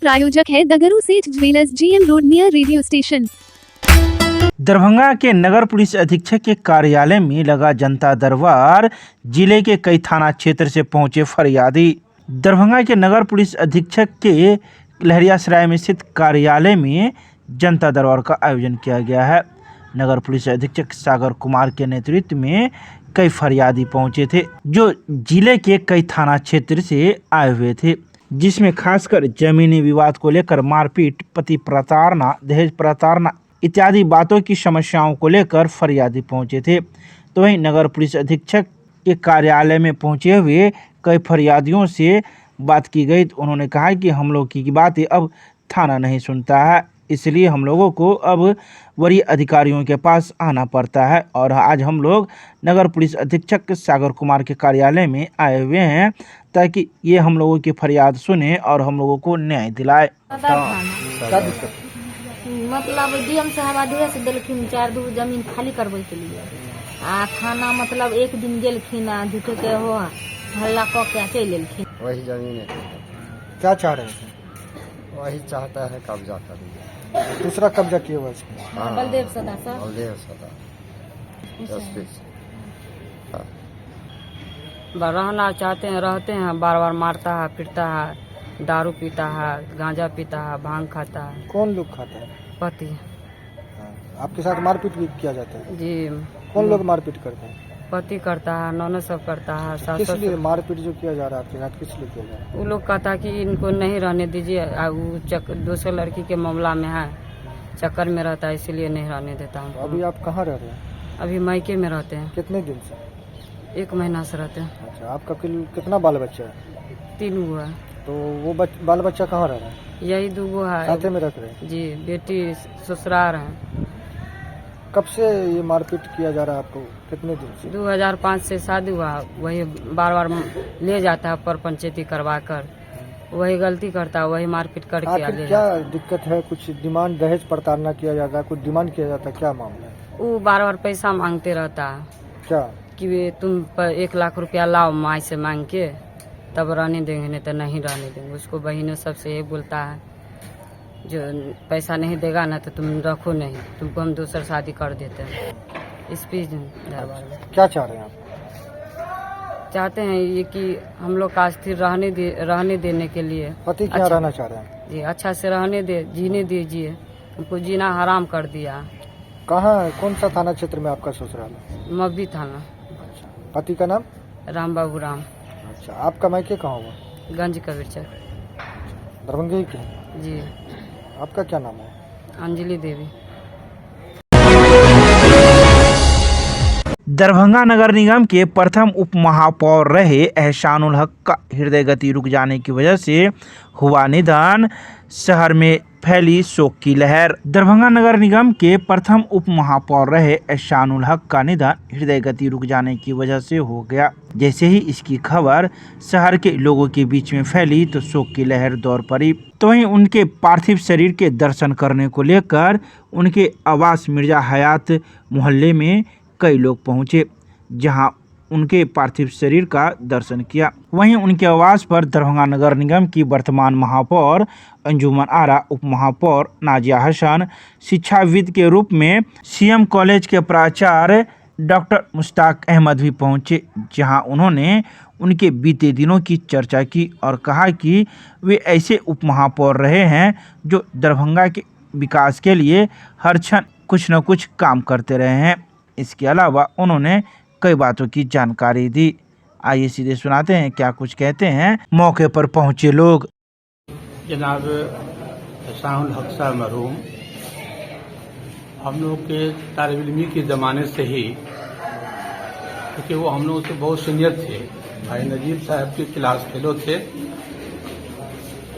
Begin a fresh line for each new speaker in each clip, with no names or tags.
प्रायोजक है दगरू सेठ jewellers, GM road near radio station.
Darbhanga के नगर पुलिस अधीक्षक के कार्यालय में लगा जनता दरबार। जिले के कई थाना क्षेत्र से पहुंचे फरियादी। दरभंगा के नगर पुलिस अधीक्षक के लहरियासराय में स्थित कार्यालय में जनता दरबार का आयोजन किया गया है। नगर पुलिस अधीक्षक सागर कुमार के नेतृत्व में कई फरियादी पहुंचे थे, जो जिले के कई थाना क्षेत्र से आए हुए थे, जिसमें खासकर जमीनी विवाद को लेकर मारपीट, पति प्रताड़ना, दहेज प्रताड़ना इत्यादि बातों की समस्याओं को लेकर फरियादी पहुंचे थे। तो वहीं नगर पुलिस अधीक्षक के कार्यालय में पहुंचे हुए कई फरियादियों से बात की गई तो उन्होंने कहा कि हम लोग की बातें अब थाना नहीं सुनता है, इसलिए हम लोगों को अब वरीय अधिकारियों के पास आना पड़ता है। और आज हम लोग नगर पुलिस अधीक्षक सागर कुमार के कार्यालय में आए हुए हैं ताकि ये हम लोगों की फरियाद सुने और हम लोगों को न्याय दिलाए।
मतलब डीएम साहब आदेश दिलखिन 4 दू जमीन खाली करबे के लिए आ थाना मतलब एक दिन गेलखिन आ झूठे के हो हल्ला क के चल लेलखिन।
वही जमीन है।
क्या चाह रहे थे?
वही चाहता है कब्जा करेंगे।
दूसरा कब्जा किया हुआ है।
हाँ,
बलदेव सदा सर
बलदेव सदा
रहना चाहते हैं, रहते हैं, बार बार मारता है, पिटता है, दारू पीता है, गांजा पीता है, भांग खाता है।
कौन लोग खाता है?
पति।
आपके साथ मारपीट भी किया जाता है?
जी।
कौन लोग मारपीट करते हैं?
पति करता है, नौने सब करता है, सास
किस लिए
ससुर।
मारपीट जो किया जा रहा है आपके साथ, किस लिए किया जा रहा है?
वो लोग कहता कि इनको नहीं रहने दीजिए, वो दूसरे लड़की के मामला में है, चक्कर में रहता है, इसीलिए नहीं रहने देता हूँ।
अभी आप कहाँ रह रहे हैं?
अभी मायके में रहते हैं।
कितने दिन से?
1 महीना से रहते हैं।
अच्छा, आपका कितना बाल बच्चा है?
3 हुआ है।
तो वो बाल बच्चा कहाँ रह रहा है?
यही 2 है।
साथे में रख रहे हैं?
जी, बेटी ससुराल है।
कब से ये मारपीट किया जा रहा है आपको? कितने दिन से?
2005 से शादी हुआ, वही बार बार ले जाता है पर पंचायती करवा कर, वही गलती करता है, वही मारपीट करके
आखिर
ले
क्या
जाता है।
दिक्कत है? कुछ डिमांड, दहेज प्रताड़ना किया जाता है, कुछ डिमांड किया जाता है, क्या मामला है?
वो बार बार पैसा मांगते रहता है
क्या?
कि तुम 1 लाख रुपया लाओ माई से मांग के तब रहने देंगे, नहीं तो नहीं रहने देंगे। उसको बहनों सबसे ये बोलता है, जो पैसा नहीं देगा ना तो तुम रखो नहीं, तुमको हम दूसरा शादी कर देते हैं। इस बीच दरबार में
क्या चाह रहे हैं आप?
चाहते हैं ये कि हम लोग का स्थिर रहने देने के लिए।
पति क्या
अच्छा।
रहना चाह रहे हैं?
जी, अच्छा से जीने दीजिए, हमको जीना हराम कर दिया।
कहाँ, कौन सा थाना क्षेत्र में आपका ससुराल है?
मब्बी थाना।
अच्छा, पति का नाम?
राम बाबू राम।
अच्छा, आपका मायके कहाँ हुआ?
गंज कबीर चक।
दरभंगा ही के हैं?
जी।
आपका क्या नाम है?
अंजलि देवी।
दरभंगा नगर निगम के प्रथम उप महापौर रहे एहसानुल हक का हृदय गति रुक जाने की वजह से हुआ निधन। शहर में फैली शोक की लहर। दरभंगा नगर निगम के प्रथम उप महापौर रहे एहसानुल हक का निधन हृदय गति रुक जाने की वजह से हो गया। जैसे ही इसकी खबर शहर के लोगों के बीच में फैली तो शोक की लहर दौड़ पड़ी। तो वहीं उनके पार्थिव शरीर के दर्शन करने को लेकर उनके आवास मिर्जा हयात मोहल्ले में कई लोग पहुंचे, जहां उनके पार्थिव शरीर का दर्शन किया। वहीं उनके आवास पर दरभंगा नगर निगम की वर्तमान महापौर अंजुमन आरा, उप महापौर नाजिया हसन, शिक्षाविद के रूप में सीएम कॉलेज के प्राचार्य डॉक्टर मुश्ताक अहमद भी पहुंचे, जहां उन्होंने उनके बीते दिनों की चर्चा की और कहा कि वे ऐसे उप महापौर रहे हैं जो दरभंगा के विकास के लिए हर क्षण कुछ न कुछ काम करते रहे हैं। इसके अलावा उन्होंने कई बातों की जानकारी दी। आइए सीधे सुनाते हैं क्या कुछ कहते हैं मौके पर पहुंचे लोग।
जनाब एहसानुल हक साहब मरहूम हम लोग के तालिब इल्मी के ज़माने से ही, क्योंकि वो हम लोग से बहुत सीनियर थे। भाई नजीब साहब के क्लास फेलो थे,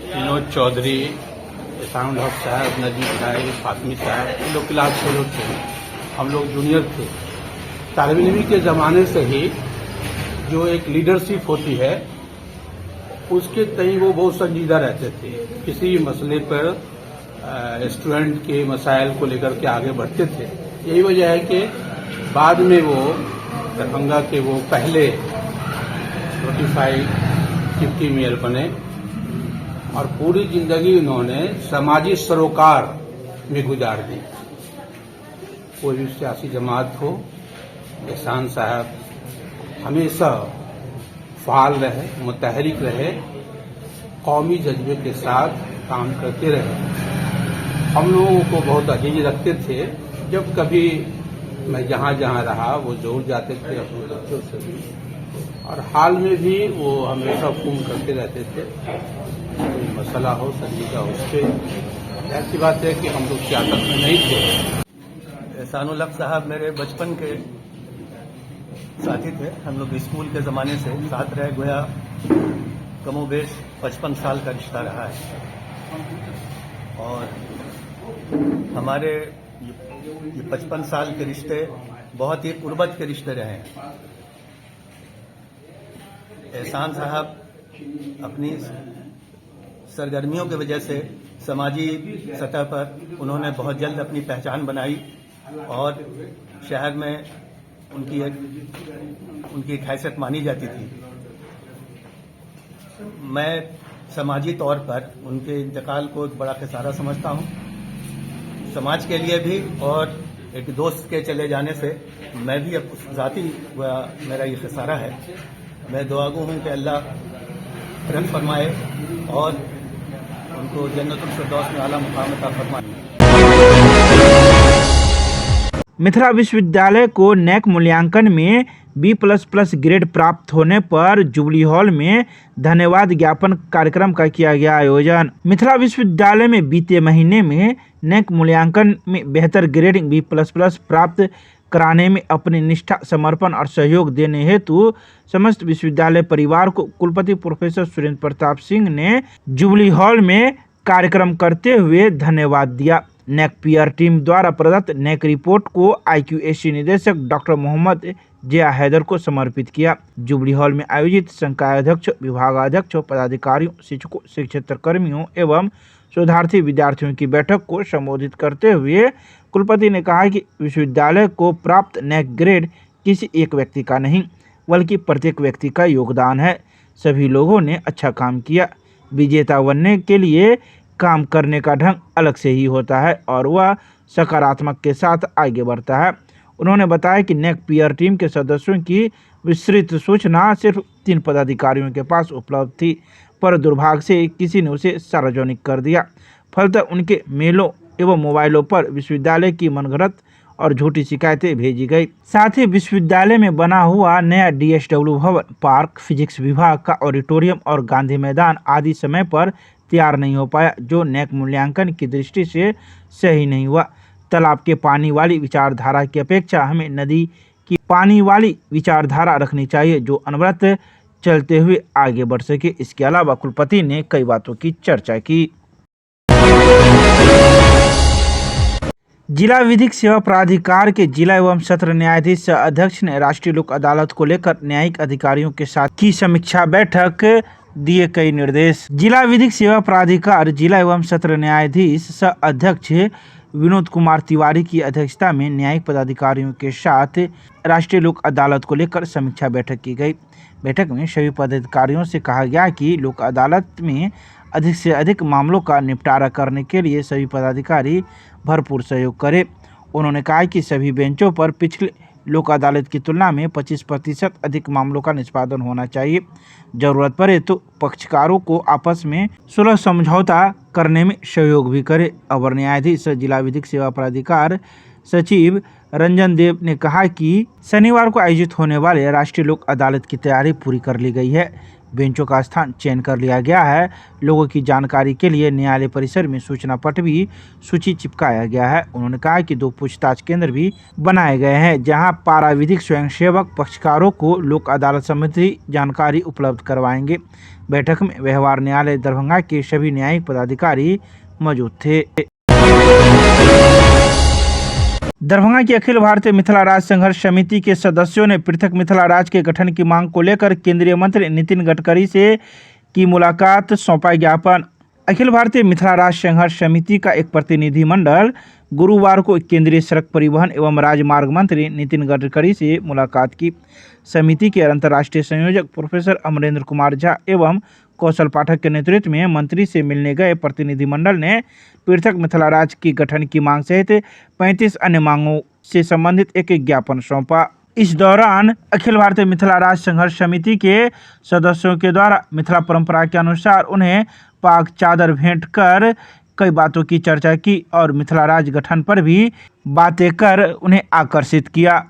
विनोद चौधरी, एहसानुल हक साहब, नजीब साहब, फातमी साहब, ये लोग क्लास फेलो थे, हम लोग जूनियर थे। तालिब इल्मी के ज़माने से ही जो एक लीडरशिप होती है उसके तई वो बहुत संजीदा रहते थे। किसी भी मसले पर स्टूडेंट के मसाइल को लेकर के आगे बढ़ते थे। यही वजह है कि बाद में वो दरभंगा के वो पहले नोटिफाइड डिप्टी मेयर बने और पूरी जिंदगी उन्होंने समाजी सरोकार में गुजार दी। कोई भी सियासी जमात हो, एहसान साहब हमेशा फाल रहे, मुतहरिक रहे, कौमी जज्बे के साथ काम करते रहे। हम लोगों को बहुत अजीज रखते थे। जब कभी मैं जहाँ जहाँ रहा वो जरूर जाते थे अपने बच्चों से भी, और हाल में भी वो हमेशा फोन करते रहते थे। कोई मसला हो, संजीदा हो, उस पर ऐसी बात है कि हम लोग सियासत में नहीं थे।
एहसानुल हक साहब मेरे बचपन के साथी थे। हम लोग स्कूल के ज़माने से साथ रह गोया कमोबेश 55 साल का रिश्ता रहा है। और हमारे ये 55 साल के रिश्ते बहुत ही उर्वत के रिश्ते रहे हैं। एहसान साहब अपनी सरगर्मियों की वजह से समाजी सतह पर उन्होंने बहुत जल्द अपनी पहचान बनाई और शहर में उनकी एक हैसियत मानी जाती थी। मैं समाजी तौर पर उनके इंतकाल को एक बड़ा खसारा समझता हूं, समाज के लिए भी, और एक दोस्त के चले जाने से मैं भी अब ज़ाती मेरा ये खसारा है। मैं दुआगो हूं कि अल्लाह रहम फरमाए और उनको जन्नतुल फिरदौस में आला मुकाम अता फरमाए।
मिथिला विश्वविद्यालय को नैक मूल्यांकन में B++ ग्रेड प्राप्त होने पर जुबली हॉल में धन्यवाद ज्ञापन कार्यक्रम का किया गया आयोजन। मिथिला विश्वविद्यालय में बीते महीने में नैक मूल्यांकन में बेहतर ग्रेड B++ प्राप्त कराने में अपनी निष्ठा, समर्पण और सहयोग देने हेतु समस्त विश्वविद्यालय परिवार को कुलपति प्रोफेसर सुरेंद्र प्रताप सिंह ने जुबली हॉल में कार्यक्रम करते हुए धन्यवाद दिया। नैक पीआर टीम द्वारा प्रदत्त नैक रिपोर्ट को IQAC निदेशक डॉक्टर मोहम्मद जिया हैदर को समर्पित किया। जुबली हॉल में आयोजित संकायाध्यक्ष, विभागाध्यक्ष, पदाधिकारियों, शिक्षकों, शिक्षेत्र कर्मियों एवं शोधार्थी विद्यार्थियों की बैठक को संबोधित करते हुए कुलपति ने कहा कि विश्वविद्यालय को प्राप्त नैक ग्रेड किसी एक व्यक्ति का नहीं बल्कि प्रत्येक व्यक्ति का योगदान है। सभी लोगों ने अच्छा काम किया। विजेता बनने के लिए काम करने का ढंग अलग से ही होता है और वह सकारात्मक के साथ आगे बढ़ता है। उन्होंने बताया कि नैक पीआर टीम के सदस्यों की विस्तृत सूचना सिर्फ 3 पदाधिकारियों के पास उपलब्ध थी, पर दुर्भाग्य से किसी ने उसे सार्वजनिक कर दिया। फलतः उनके मेलों एवं मोबाइलों पर विश्वविद्यालय की मनगढ़ंत और झूठी शिकायतें भेजी गई। साथ ही विश्वविद्यालय में बना हुआ नया DSW भवन, पार्क, फिजिक्स विभाग का ऑडिटोरियम और गांधी मैदान आदि समय पर तैयार नहीं हो पाया, जो नैक मूल्यांकन की दृष्टि से सही नहीं हुआ। तालाब के पानी वाली विचारधारा की अपेक्षा हमें नदी की पानी वाली विचारधारा रखनी चाहिए, जो अनवरत चलते हुए आगे बढ़ सके। इसके अलावा कुलपति ने कई बातों की चर्चा की। जिला विधिक सेवा प्राधिकार के जिला एवं सत्र न्यायाधीश अध्यक्ष ने राष्ट्रीय लोक अदालत को लेकर न्यायिक अधिकारियों के साथ की समीक्षा बैठक, दिए कई निर्देश। जिला विधिक सेवा प्राधिकार जिला एवं सत्र न्यायाधीश सह अध्यक्ष विनोद कुमार तिवारी की अध्यक्षता में न्यायिक पदाधिकारियों के साथ राष्ट्रीय लोक अदालत को लेकर समीक्षा बैठक की गई। बैठक में सभी पदाधिकारियों से कहा गया कि लोक अदालत में अधिक से अधिक मामलों का निपटारा करने के लिए सभी पदाधिकारी भरपूर सहयोग करें। उन्होंने कहा कि सभी बेंचों पर पिछले लोक अदालत की तुलना में 25% अधिक मामलों का निष्पादन होना चाहिए। जरूरत पड़े तो पक्षकारों को आपस में सुलह समझौता करने में सहयोग भी करे। अवर न्यायाधीश जिला विधिक सेवा प्राधिकार सचिव रंजन देव ने कहा कि शनिवार को आयोजित होने वाले राष्ट्रीय लोक अदालत की तैयारी पूरी कर ली गई है। बेंचों का स्थान चयन कर लिया गया है। लोगों की जानकारी के लिए न्यायालय परिसर में सूचना पट भी सूची चिपकाया गया है। उन्होंने कहा कि 2 पूछताछ केंद्र भी बनाए गए हैं, जहां पाराविधिक स्वयंसेवक पक्षकारों को लोक अदालत संबंधी जानकारी उपलब्ध करवाएंगे। बैठक में व्यवहार न्यायालय दरभंगा के सभी न्यायिक पदाधिकारी मौजूद थे। दरभंगा की अखिल भारतीय मिथिला राज्य संघर्ष समिति के सदस्यों ने पृथक मिथिला राज्य के गठन की मांग को लेकर केंद्रीय मंत्री नितिन गडकरी से की मुलाकात, सौंपा ज्ञापन। अखिल भारतीय मिथिला राज्य संघर्ष समिति का एक प्रतिनिधिमंडल गुरुवार को केंद्रीय सड़क परिवहन एवं राजमार्ग मंत्री नितिन गडकरी से मुलाकात की। समिति के अंतर्राष्ट्रीय संयोजक प्रोफेसर अमरेंद्र कुमार झा एवं कौशल पाठक के नेतृत्व में मंत्री से मिलने गए प्रतिनिधिमंडल ने पृथक मिथिला राज्य की गठन की मांग सहित 35 अन्य मांगों से संबंधित एक ज्ञापन सौंपा। इस दौरान अखिल भारतीय मिथिला राज्य संघर्ष समिति के सदस्यों के द्वारा मिथिला परंपरा के अनुसार उन्हें पाक चादर भेंट कर कई बातों की चर्चा की और मिथिला राज्य गठन पर भी बातें कर उन्हें आकर्षित किया।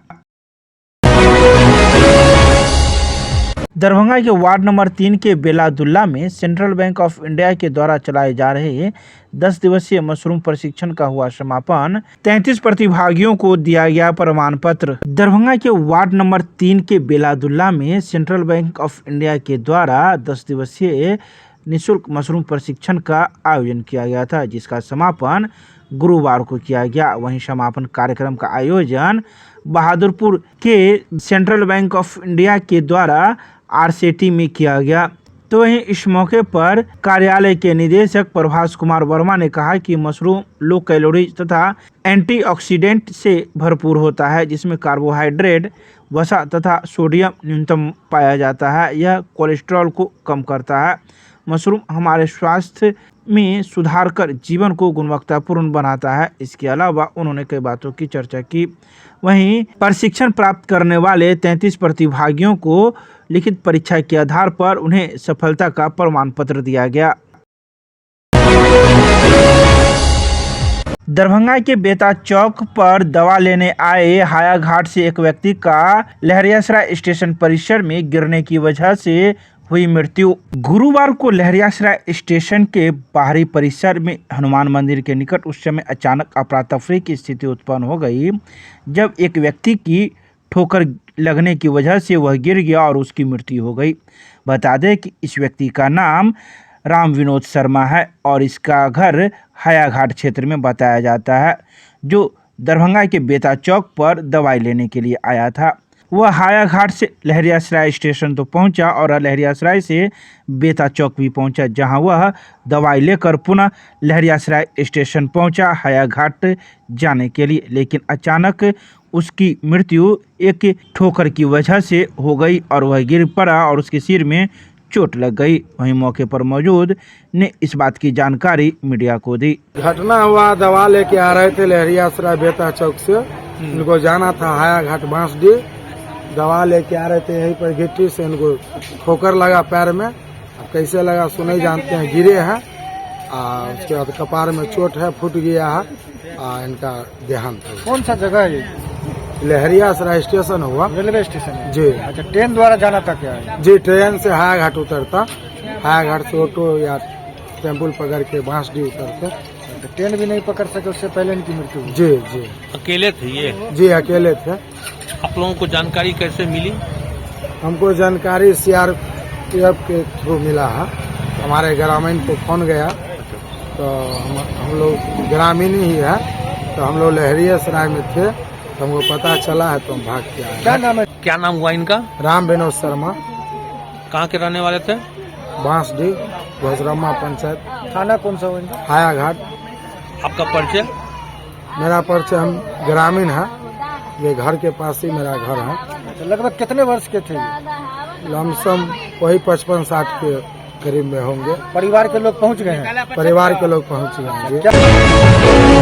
दरभंगा के वार्ड नंबर 3 के बेलादुल्ला में सेंट्रल बैंक ऑफ इंडिया के द्वारा चलाए जा रहे 10 दिवसीय मशरूम प्रशिक्षण का हुआ समापन। 33 प्रतिभागियों को दिया गया प्रमाण पत्र। दरभंगा के वार्ड नंबर 3 के बेलादुल्ला में सेंट्रल बैंक ऑफ इंडिया के द्वारा 10 दिवसीय निःशुल्क मशरूम प्रशिक्षण का आयोजन किया गया था, जिसका समापन गुरुवार को किया गया। वहीं समापन कार्यक्रम का आयोजन बहादुरपुर के सेंट्रल बैंक ऑफ इंडिया के द्वारा आरसीटी में किया गया। तो वहीं इस मौके पर कार्यालय के निदेशक प्रभास कुमार वर्मा ने कहा कि मशरूम लो कैलोरी तथा एंटीऑक्सीडेंट से भरपूर होता है, जिसमें कार्बोहाइड्रेट, वसा तथा सोडियम न्यूनतम पाया जाता है। यह कोलेस्ट्रॉल को कम करता है। मशरूम हमारे स्वास्थ्य में सुधार कर जीवन को गुणवत्तापूर्ण बनाता है। इसके अलावा उन्होंने कई बातों की चर्चा की। वहीं प्रशिक्षण प्राप्त करने वाले 33 प्रतिभागियों को लिखित परीक्षा के आधार पर उन्हें सफलता का प्रमाण पत्र दिया गया। दरभंगा के बेता चौक पर दवा लेने आए हायाघाट से एक व्यक्ति का लहरियासराय स्टेशन परिसर में गिरने की वजह से हुई मृत्यु। गुरुवार को लहरियासराय स्टेशन के बाहरी परिसर में हनुमान मंदिर के निकट उस समय अचानक अफरा-तफरी की स्थिति उत्पन्न हो गई, जब एक व्यक्ति की ठोकर लगने की वजह से वह गिर गया और उसकी मृत्यु हो गई। बता दें कि इस व्यक्ति का नाम राम विनोद शर्मा है और इसका घर हायाघाट क्षेत्र में बताया जाता है, जो दरभंगा के बेता चौक पर दवाई लेने के लिए आया था। वह हायाघाट से लहरियासराय स्टेशन तो पहुंचा और लहरियासराय से बेता चौक भी पहुंचा, जहां वह दवाई लेकर पुनः लहरियासराय स्टेशन पहुंचा हायाघाट जाने के लिए, लेकिन अचानक उसकी मृत्यु एक ठोकर की वजह से हो गई और वह गिर पड़ा और उसके सिर में चोट लग गई। वहीं मौके पर मौजूद ने इस बात की जानकारी मीडिया को दी।
घटना हुआ, दवा लेके आ रहे थे लहरियासराय बेता चौक से, उनको जाना था हायाघाट बांसडीह। दवा लेके आ रहे थे, यहीं पर गिट्टी से इनको ठोकर लगा पैर में। अब कैसे लगा सो नहीं जानते हैं, गिरे हैं। उसके बाद कपार में चोट है, फूट गया है। इनका देहांत हो।
कौन सा जगह है ये?
लहरियासराय स्टेशन हुआ,
रेलवे स्टेशन है।
जी।
अच्छा, ट्रेन द्वारा जाना था क्या है?
जी, ट्रेन से हायाघाट उतरता, हायाघाट से ऑटो या टेम्पल पकड़ के बांसडीह उतरते।
तो ट्रेन भी नहीं पकड़ सके, उससे पहले इनकी मृत्यु हुई।
जी जी।
अकेले थे ये?
जी अकेले थे।
आप लोगों को जानकारी कैसे मिली?
हमको जानकारी सीआरपीएफ के थ्रू मिला है। हमारे ग्रामीण को फोन गया, तो हम लोग ग्रामीण ही है, तो हम लोग लहरियासराय में थे, तो हमको पता चला है तो हम भाग के आए।
क्या नाम है?
क्या नाम हुआ इनका?
राम विनोद शर्मा।
कहाँ के रहने वाले थे?
बांसडीह घोसरमा पंचायत।
थाना कौन सा हुआ इनका?
हायाघाट।
आपका परिचय?
मेरा परिचय, हम ग्रामीण है, ये घर के पास ही मेरा घर है।
तो लगभग कितने वर्ष के थे ये?
लमसम वही 55-60 के करीब में होंगे।
परिवार के लोग पहुंच गए हैं?
परिवार के लोग पहुंच गए हैं।